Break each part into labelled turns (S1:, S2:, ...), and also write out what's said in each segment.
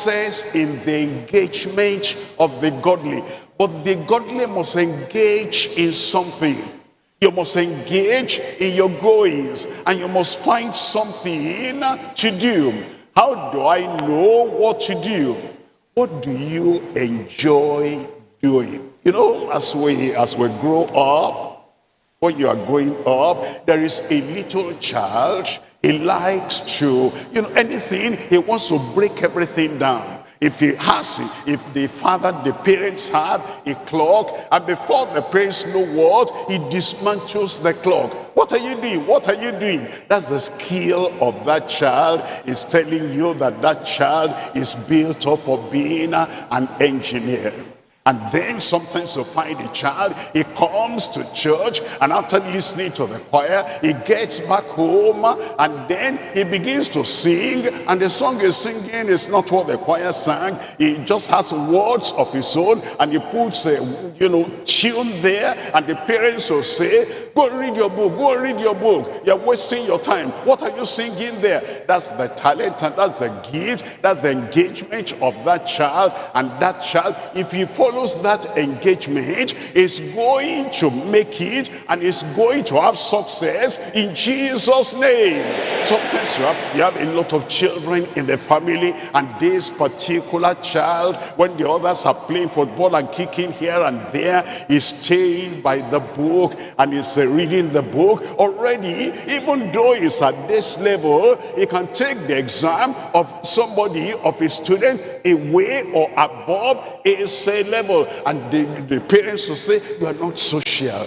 S1: success in the engagement of the godly. But the godly must engage in something. You must engage in your goings, and you must find something to do. How do I know what to do? What do you enjoy doing? You know, as we grow up, when you are growing up, there is a little child. He likes to, anything, he wants to break everything down. If he has it, if the parents have a clock, and before the parents know what, he dismantles the clock. What are you doing? What are you doing? That's the skill of that child. Is telling you that that child is built up for being an engineer. And then sometimes you find a child, he comes to church, and after listening to the choir, he gets back home, and then he begins to sing, and the song he's singing is not what the choir sang. He just has words of his own, and he puts a tune there, and the parents will say, go read your book, go read your book. You're wasting your time. What are you singing there? That's the talent, and that's the gift, that's the engagement of that child. And that child, if he follows that engagement, is going to make it, and is going to have success in Jesus' name. Sometimes you have a lot of children in the family, and this particular child, when the others are playing football and kicking here and there, is staying by the book and is reading the book already. Even though he's at this level, he can take the exam of somebody, of a student, away or above his level, and the parents will say, you are not social,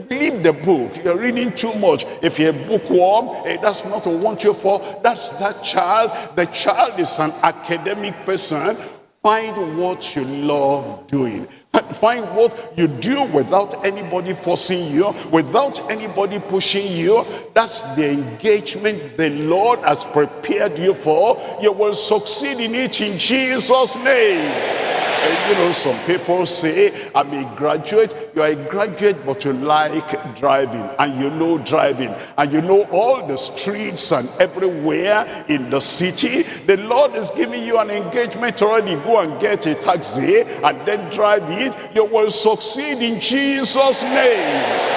S1: leave the book, you're reading too much. If you're a bookworm, that's not what I want you for. That's that child. The child is an academic person. Find what you love doing. Find what you do without anybody forcing you, without anybody pushing you. That's the engagement the Lord has prepared you for. You will succeed in it in Jesus' name. Some people say, I'm a graduate. You are a graduate, but you like driving, and you know driving, and you know all the streets and everywhere in the city. The Lord is giving you an engagement already. Go and get a taxi and then drive it. You will succeed in Jesus' name.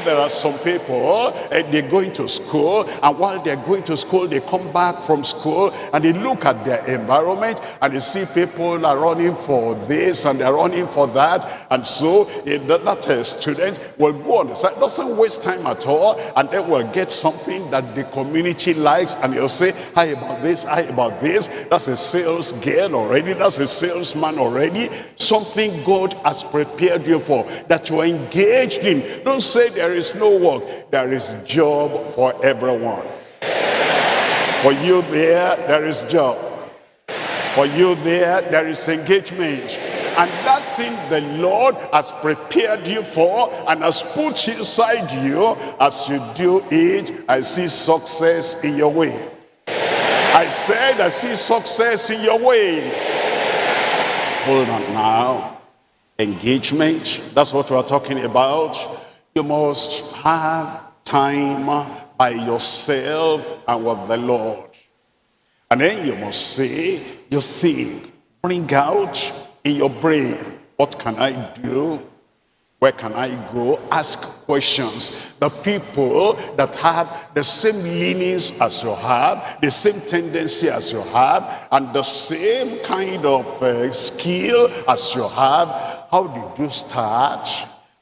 S1: There are some people, they're going to school, and while they're going to school, they come back from school, and they look at their environment, and they see people are running for this, and they're running for that, and so that student will go on the side, doesn't waste time at all, and then will get something that the community likes, and he'll say, hi about this, hi about this. That's a sales girl already, that's a salesman already. Something God has prepared you for, that you're engaged in. Don't say there is no work. There is job for everyone. For you there is job. For you there is engagement. And that thing the Lord has prepared you for and has put inside you, as you do it, I see success in your way. I said, I see success in your way. Hold on now. Engagement, that's what we're talking about. You must have time by yourself and with the Lord. And then you must say, you think, bring out in your brain, what can I do? Where can I go? Ask questions. The people that have the same leanings as you have, the same tendency as you have, and the same kind of skill as you have, how did you start?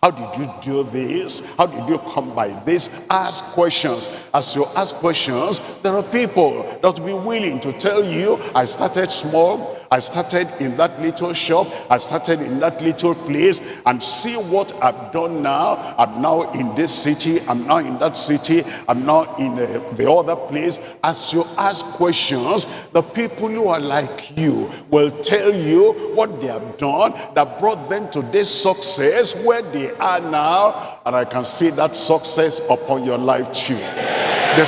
S1: How did you do this? How did you come by this? Ask questions. As you ask questions, there are people that will be willing to tell you, I started small, I started in that little shop, I started in that little place, and see what I've done now. I'm now in this city, I'm now in that city, I'm now in the other place. As you ask questions, the people who are like you will tell you what they have done that brought them to this success where they are now. And I can see that success upon your life too. The